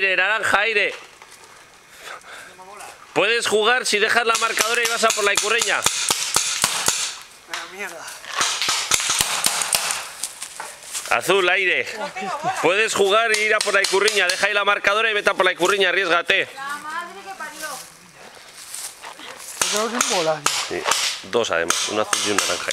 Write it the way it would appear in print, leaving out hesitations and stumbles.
aire, naranja, aire. Puedes jugar si dejas la marcadora y vas a por la Icurreña. Mierda. Azul, aire. Puedes jugar e ir a por la Icurriña. Deja ahí la marcadora y vete a por la Icurriña, arriésgate. La madre que parió. Me tengo que molar. Sí, dos además, un azul y un naranja.